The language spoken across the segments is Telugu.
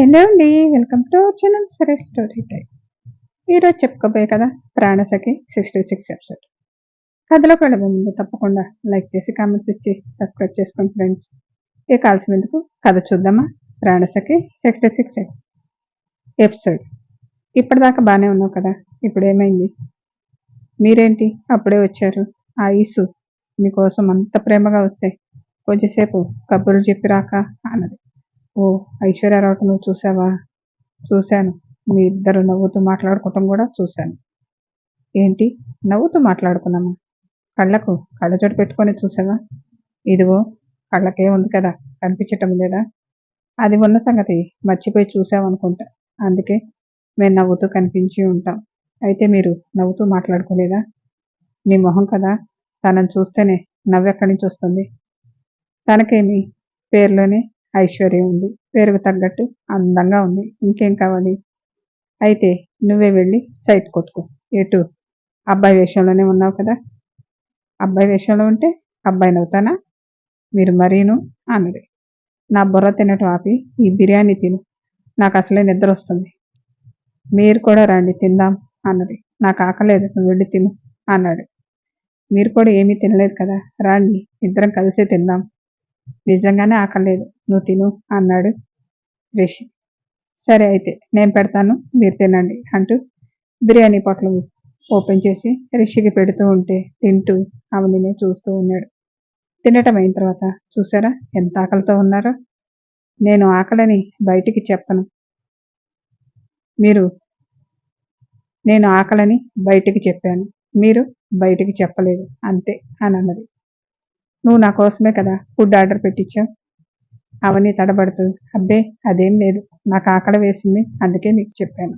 హలో అండి, వెల్కమ్ టు అవర్ ఛానల్ సరే స్టోరీ టైం. ఈరోజు చెప్పుకోబోయే కదా ప్రాణసఖి 66 ఎపిసోడ్. కథలోకి వెళ్ళే ముందు తప్పకుండా లైక్ చేసి కామెంట్స్ ఇచ్చి సబ్స్క్రైబ్ చేసుకోండి ఫ్రెండ్స్. ఏ కాల్సిన ఎందుకు కథ చూద్దామా. ప్రాణసఖి 66 ఎపిసోడ్. ఇప్పటిదాకా బాగానే ఉన్నావు కదా, ఇప్పుడు ఏమైంది? మీరేంటి అప్పుడే వచ్చారు? ఆ ఈసు మీకోసం అంత ప్రేమగా వస్తే కొంచెంసేపు కబుర్లు చెప్పి రాక అన్నది. ఓ ఐశ్వర్య రావటం నువ్వు చూసావా? చూశాను. మీ ఇద్దరు నవ్వుతూ మాట్లాడుకోవటం కూడా చూశాను. ఏంటి నవ్వుతూ మాట్లాడుకున్నామా? కళ్ళకు కళ్ళజోడు పెట్టుకొని చూసావా? ఇదిగో కళ్ళకే ఉంది కదా, కనిపించటం లేదా? అది ఉన్న సంగతి మర్చిపోయి చూసామనుకుంటా, అందుకే మేము నవ్వుతూ కనిపించి ఉంటాం. అయితే మీరు నవ్వుతూ మాట్లాడుకోలేదా? నీ మొహం కదా, తనని చూస్తేనే నవ్వెక్కడి నుంచి వస్తుంది? తనకేమి పేరులోనే ఐశ్వర్యం ఉంది, పేరుకు తగ్గట్టు అందంగా ఉంది, ఇంకేం కావాలి? అయితే నువ్వే వెళ్ళి సైట్ కొట్టుకో. ఎటు? అబ్బాయి వేషంలోనే ఉన్నావు కదా. అబ్బాయి వేషంలో ఉంటే అబ్బాయిని అవుతానా? మీరు మరీను అన్నది. నా బుర్ర తినటం ఆపి ఈ బిర్యానీ తిను, నాకు అసలే నిద్ర వస్తుంది. మీరు కూడా రండి తిందాం అన్నది. నాకు ఆకలేదు, నువ్వు వెళ్ళి తిను అన్నాడు. మీరు కూడా ఏమీ తినలేదు కదా, రాండి ఇద్దరం కలిసే తిందాం. నిజంగానే ఆకలేదు, నువ్వు తిను అన్నాడు రిషి. సరే అయితే నేను పెడతాను, మీరు తినండి అంటూ బిర్యానీ పొట్లు ఓపెన్ చేసి రిషికి పెడుతూ ఉంటే తింటూ అవనినే చూస్తూ ఉన్నాడు. తినటం అయిన తర్వాత చూసారా ఎంత ఆకలితో ఉన్నారో. నేను ఆకలని బయటికి చెప్పను, నేను ఆకలని బయటికి చెప్పాను, మీరు బయటికి చెప్పలేదు అంతే అని అన్నది. నువ్వు నా కోసమే కదా ఫుడ్ ఆర్డర్ పెట్టించావు. అవన్నీ తడబడుతూ అబ్బే అదేం లేదు, నాకు ఆకలి వేసింది అందుకే మీకు చెప్పాను.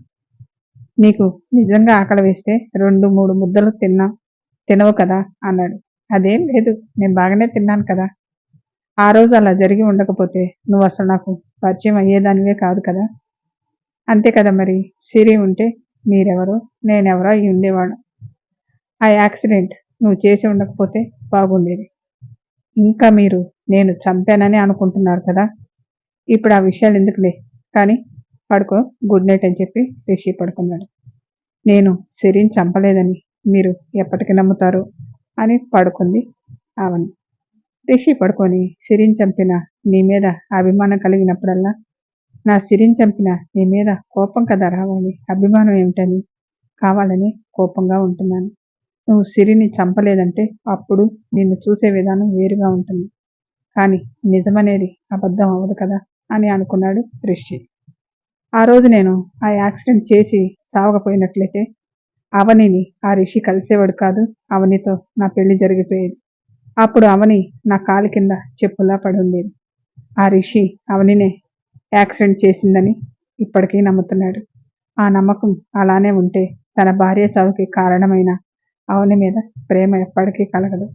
నీకు నిజంగా ఆకలి వేస్తే 2-3 ముద్దలు తినవు కదా అన్నాడు. అదేం లేదు, నేను బాగానే తిన్నాను కదా. ఆ రోజు అలా జరిగి ఉండకపోతే నువ్వు అసలు నాకు పరిచయం అయ్యేదానివే కాదు కదా. అంతే కదా మరి. సిరి ఉంటే మీరెవరో నేనెవరో అయి ఉండేవాడు. ఆ యాక్సిడెంట్ నువ్వు చేసి ఉండకపోతే బాగుండేది. ఇంకా మీరు నేను చంపానని అనుకుంటున్నారు కదా. ఇప్పుడు ఆ విషయాలు ఎందుకులే కానీ పడుకో, గుడ్ నైట్ అని చెప్పి రిషి పడుకున్నాడు. నేను సిరిని చంపలేదని మీరు ఎప్పటికి నమ్ముతారు అని పడుకుంది అవని. రిషి పడుకొని సిరిని చంపిన నీ మీద అభిమానం కలిగినప్పుడల్లా నా సిరిని చంపిన నీ మీద కోపం కదా రావాలి, అభిమానం ఏమిటని కావాలని కోపంగా ఉంటున్నాను. నువ్వు సిరిని చంపలేదంటే అప్పుడు నిన్ను చూసే విధానం వేరుగా ఉంటుంది, కానీ నిజమనేది అబద్ధం అవ్వదు కదా అని అనుకున్నాడు రిషి. ఆ రోజు నేను ఆ యాక్సిడెంట్ చేసి చావకపోయినట్లయితే అవనిని ఆ రిషి కలిసేవాడు కాదు, అవనితో నా పెళ్లి జరిగిపోయేది. అప్పుడు అవని నా కాలి కింద చెప్పులా పడి ఉండేది. ఆ రిషి అవనినే యాక్సిడెంట్ చేసిందని ఇప్పటికీ నమ్ముతున్నాడు. ఆ నమ్మకం అలానే ఉంటే తన భార్య చావుకి కారణమైన అవని మీద ప్రేమ ఎప్పటికీ కలగదు.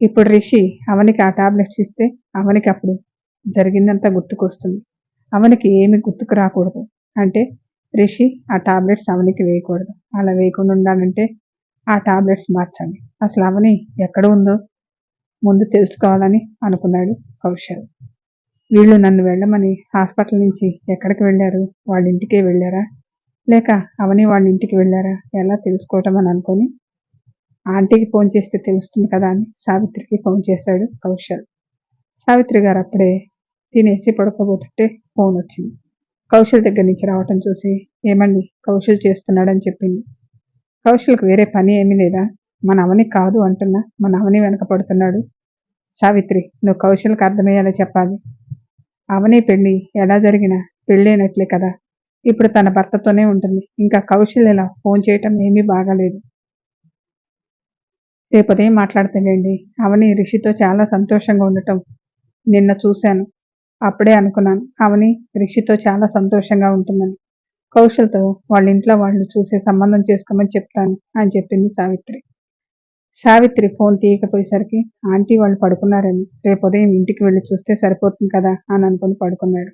ఇప్పుడు రిషి అవనికి ఆ టాబ్లెట్స్ ఇస్తే అవనికి అప్పుడు జరిగిందంతా గుర్తుకొస్తుంది. అవనికి ఏమి గుర్తుకు రాకూడదు అంటే రిషి ఆ టాబ్లెట్స్ అవనికి వేయకూడదు. అలా వేయకుండా ఉండాలంటే ఆ టాబ్లెట్స్ మార్చాలి. అసలు అవని ఎక్కడ ఉందో ముందు తెలుసుకోవాలని అనుకున్నాడు కౌశల్. వీళ్ళు నన్ను వెళ్ళమని హాస్పిటల్ నుంచి ఎక్కడికి వెళ్ళారు? వాళ్ళ ఇంటికే వెళ్ళారా, లేక అవని వాళ్ళ ఇంటికి వెళ్ళారా, ఎలా తెలుసుకోవటం అని అనుకొని ఆంటీకి ఫోన్ చేస్తే తెలుస్తుంది కదా అని సావిత్రికి ఫోన్ చేశాడు కౌశల్. సావిత్రి గారు అప్పుడే తినేసి పడుకోబోతుంటే ఫోన్ వచ్చింది. కౌశల్ దగ్గర నుంచి రావటం చూసి ఏమండి కౌశల్ చేస్తున్నాడని చెప్పింది. కౌశల్కి వేరే పని ఏమీ లేదా? మన అవని కాదు అంటున్నా, మన అవని వెనక పడుతున్నాడు. సావిత్రి నువ్వు కౌశల్కి అర్థమయ్యేలా చెప్పాలి. అవని పెళ్లి ఎలా జరిగినా పెళ్ళైనట్లే కదా, ఇప్పుడు తన భర్తతోనే ఉంటుంది. ఇంకా కౌశల్ ఇలా ఫోన్ చేయటం ఏమీ బాగాలేదు. రేపదేం మాట్లాడతానండి. అవని రిషితో చాలా సంతోషంగా ఉండటం నిన్న చూశాను. అప్పుడే అనుకున్నాను అవని రిషితో చాలా సంతోషంగా ఉంటుందని. కౌశల్తో వాళ్ళ ఇంట్లో వాళ్ళు చూసే సంబంధం చేసుకోమని చెప్తాను అని చెప్పింది సావిత్రి. సావిత్రి ఫోన్ తీయకపోయేసరికి ఆంటీ వాళ్ళు పడుకున్నారని రేపు ఉదయం ఇంటికి వెళ్ళి చూస్తే సరిపోతుంది కదా అని అనుకుని పడుకున్నాడు.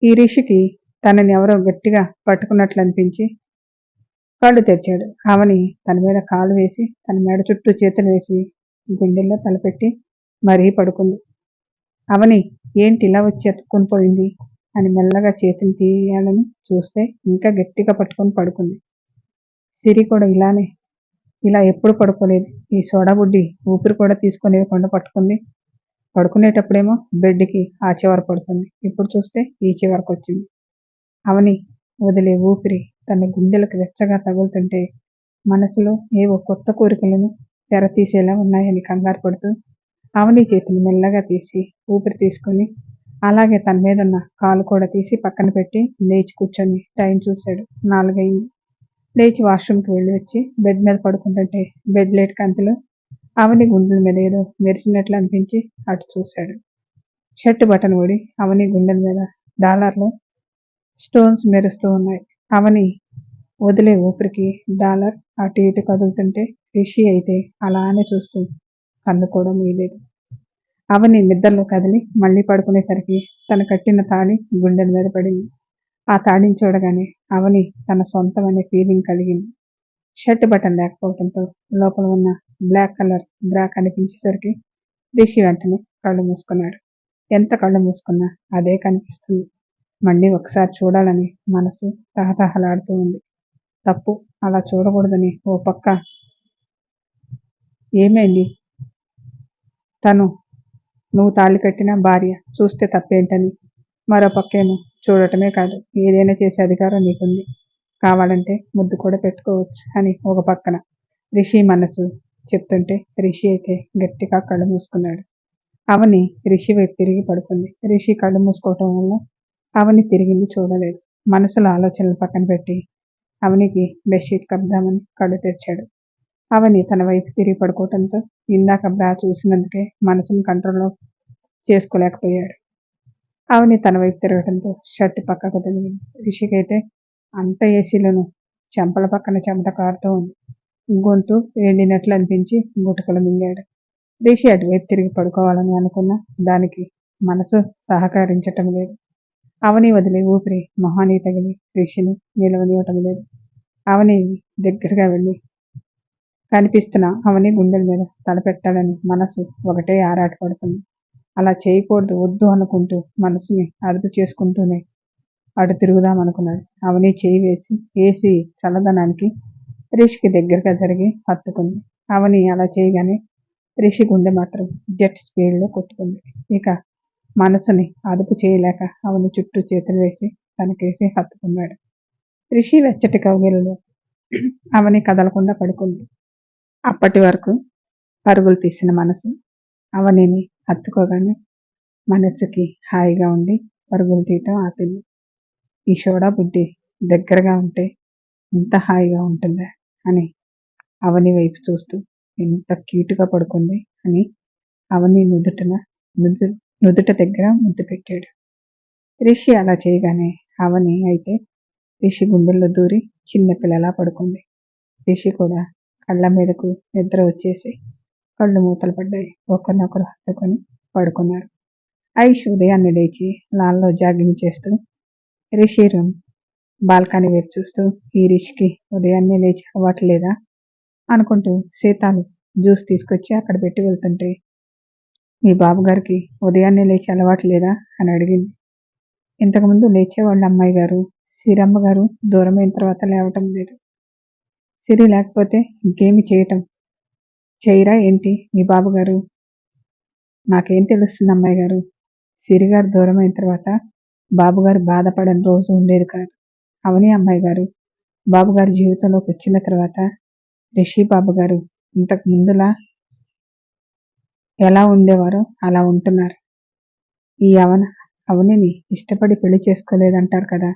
ఈ రిషికి తనని ఎవరో గట్టిగా పట్టుకున్నట్లు అనిపించి కళ్ళు తెరిచాడు. అవని తన మీద కాలు వేసి తన మెడ చుట్టూ చేతులు వేసి గుండెల్లో తలపెట్టి మరీ పడుకుంది. అవని ఏంటి ఇలా వచ్చి ఎత్తుకొని పోయింది? అని మెల్లగా చేతిని తీయాలని చూస్తే ఇంకా గట్టిగా పట్టుకొని పడుకుంది. సిరి కూడా ఇలా ఎప్పుడు పడుకోలేదు. ఈ సోడాబుడ్డి ఊపిరి కూడా తీసుకొనివ్వకుండా పట్టుకుంది. పడుకునేటప్పుడేమో బెడ్కి ఆ చివర పడుకుంది. ఇప్పుడు చూస్తే ఈ చివరకు వచ్చింది. అవని వదిలే ఊపిరి తన గుండెలకు వెచ్చగా తగులుతుంటే మనసులో ఏవో కొత్త కోరికలను తెర తీసేలా ఉన్నాయని కంగారు పడుతూ అవని చేతిని మెల్లగా తీసి ఊపిరి తీసుకొని అలాగే తన మీద ఉన్న కాలు కూడా తీసి పక్కన పెట్టి లేచి కూర్చొని టైం చూశాడు. 4 అయింది. లేచి వాష్రూమ్కి వెళ్ళి వచ్చి బెడ్ మీద పడుకుంటుంటే బెడ్ లైట్ కాంతిలో అవని గుండెల మీద ఏదో మెరిసినట్లు అనిపించి అటు చూశాడు. షర్ట్ బటన్ ఊడి అవని గుండెల మీద డాలర్లో స్టోన్స్ మెరుస్తూ ఉన్నాయి. అవని వదిలే ఊపిరికి డాలర్ అటు ఇటు కదులుతుంటే రిషి అయితే అలానే చూస్తూ కన్ను కూడా మూయలేదు. అవని నిద్రలో కదిలి మళ్ళీ పడుకునేసరికి తన కట్టిన తాళి గుండెల మీద పడింది. ఆ తాళిని చూడగానే అవని తన సొంతం అనే ఫీలింగ్ కలిగింది. షర్ట్ బటన్ లేకపోవడంతో లోపల ఉన్న బ్లాక్ కలర్ బ్రా కనిపించేసరికి రిషి వెంటనే కళ్ళు మూసుకున్నాడు. ఎంత కళ్ళు మూసుకున్నా అదే కనిపిస్తుంది. మళ్ళీ ఒకసారి చూడాలని మనసు తహతహలాడుతూ ఉంది. తప్పు, అలా చూడకూడదని ఓ పక్క ఏమైంది, తను నువ్వు తాళి కట్టిన భార్య, చూస్తే తప్పేంటని మరో పక్కేమో చూడటమే కాదు ఏదైనా చేసే అధికారం నీకుంది, కావాలంటే ముద్దు కూడా పెట్టుకోవచ్చు అని ఒక పక్కన రిషి మనసు చెప్తుంటే రిషి అయితే గట్టిగా కళ్ళు మూసుకున్నాడు. అవని రిషి వైపు తిరిగి పడుకుంది. రిషి కళ్ళు మూసుకోవటం వల్ల అవని తిరిగింది చూడలేదు. మనసులో ఆలోచనలు పక్కన పెట్టి అవనికి బెడ్షీట్ కప్పుదామని కళ్ళు తెరిచాడు. అవని తన వైపు తిరిగి పడుకోవటంతో ఇందాక బ్రా చూసినందుకే మనసును కంట్రోల్లో చేసుకోలేకపోయాడు. అవని తన వైపు తిరగటంతో షర్ట్ పక్కకు తిరిగింది. రిషికైతే అంత ఏసీలోనూ చెంపల పక్కన చెమట కారుతూ ఉంది. గొంతు ఎండినట్లు అనిపించి గుటకలు మింగాడు. రిషి అటువైపు తిరిగి పడుకోవాలని అనుకున్న దానికి మనసు సహకరించటం లేదు. అవని వదిలే ఊపిరి మొహానికి తగిలి రిషిని నిలవనివ్వటం లేదు. అవని దగ్గరగా వెళ్ళి కనిపిస్తున్న అవని గుండెల మీద తలపెట్టాలని మనసు ఒకటే ఆరాటపడుతుంది. అలా చేయకూడదు, వద్దు అనుకుంటూ మనసుని అదుపు చేసుకుంటూనే అటు తిరుగుదామనుకున్నాడు. అవని చేయి వేసి ఏసీ చల్లదనానికి రిషికి దగ్గరగా జరిగి హత్తుకుంది. అవని అలా చేయగానే రిషి గుండె మాత్రం జెట్ స్పీడ్లో కొట్టుకుంది. ఇక మనసుని అదుపు చేయలేక అవని చుట్టూ చేతులు వేసి తనకేసి హత్తుకున్నాడు. రిషి వెచ్చటి కౌగిలిలో అవని కదలకుండా పడుకుంది. అప్పటి వరకు పరుగులు తీసిన మనసు అవనిని హత్తుకోగానే మనసుకి హాయిగా ఉండి పరుగులు తీయటం ఆపింది. ఈ సోడా బుడ్డి దగ్గరగా ఉంటే ఇంత హాయిగా ఉంటుందా అని అవని వైపు చూస్తూ ఎంత క్యూట్గా పడుకుంది అని అవని నుదుట దగ్గర ముద్దు పెట్టాడు. రిషి అలా చేయగానే అవని అయితే రిషి గుండెల్లో దూరి చిన్నపిల్లలా పడుకుంది. రిషి కూడా కళ్ళ మీదకు నిద్ర వచ్చేసి కళ్ళు మూతలు పడ్డాయి. ఒకరినొకరు హత్తుకొని పడుకున్నారు. ఐష్ ఉదయాన్నే లేచి లాన్లో జాగింగ్ చేస్తూ రిషి రూమ్ బాల్కనీ వైపు చూస్తూ ఈ రిషికి ఉదయాన్నే లేచి అలవాటు లేదా అనుకుంటూ సీతాలు జ్యూస్ తీసుకొచ్చి అక్కడ పెట్టి వెళ్తుంటే మీ బాబుగారికి ఉదయాన్నే లేచి అలవాటు లేదా అని అడిగింది. ఇంతకుముందు లేచేవాళ్ళ అమ్మాయి గారు, సిరమ్మ గారు దూరమైన తర్వాత లేవటం లేదు. సిరి లేకపోతే ఇంకేమి చేయరా ఏంటి మీ బాబుగారు? నాకేం తెలుస్తుంది అమ్మాయి గారు, సిరిగారు దూరమైన తర్వాత బాబుగారు బాధపడని రోజు ఉండేది కాదు. అవని అమ్మాయి గారు బాబుగారి జీవితంలోకి వచ్చిన తర్వాత రిషి బాబుగారు ఇంతకు ముందులా ఎలా ఉండేవారో అలా ఉంటున్నారు. ఈ అవనిని ఇష్టపడి పెళ్లి చేసుకోలేదంటారు కదా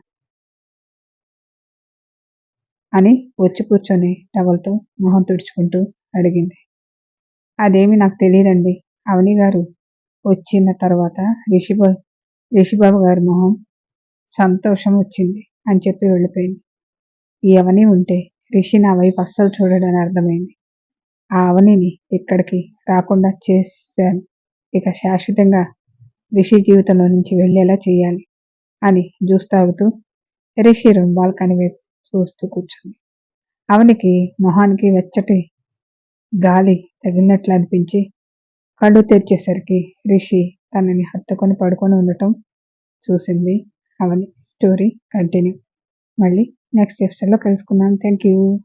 అని వచ్చి కూర్చొని టవల్తో మొహం తుడుచుకుంటూ అడిగింది. అదేమి నాకు తెలియదండి. అవని గారు వచ్చిన తర్వాత రిషిబాబు గారి మొహం సంతోషం వచ్చింది అని చెప్పి వెళ్ళిపోయింది. ఈ అవని ఉంటే రిషి నా వైపు అస్సలు చూడడని అర్థమైంది. ఆ అవనిని ఇక్కడికి రాకుండా చేశాను. ఇక శాశ్వతంగా రిషి జీవితంలో నుంచి వెళ్ళేలా చేయాలి అని జ్యూస్ తాగుతూ రిషి రూమ్ బాల్కనీ వైపు చూస్తూ కూర్చుంది. అవనికి మొహానికి వెచ్చటి గాలి తగిలినట్లు అనిపించి కళ్ళు తెరిచేసరికి రిషి తనని హత్తుకొని పడుకొని ఉండటం చూసింది. అవని స్టోరీ కంటిన్యూ. మళ్ళీ నెక్స్ట్ ఎపిసోడ్లో కలుసుకుందాం. Thank you.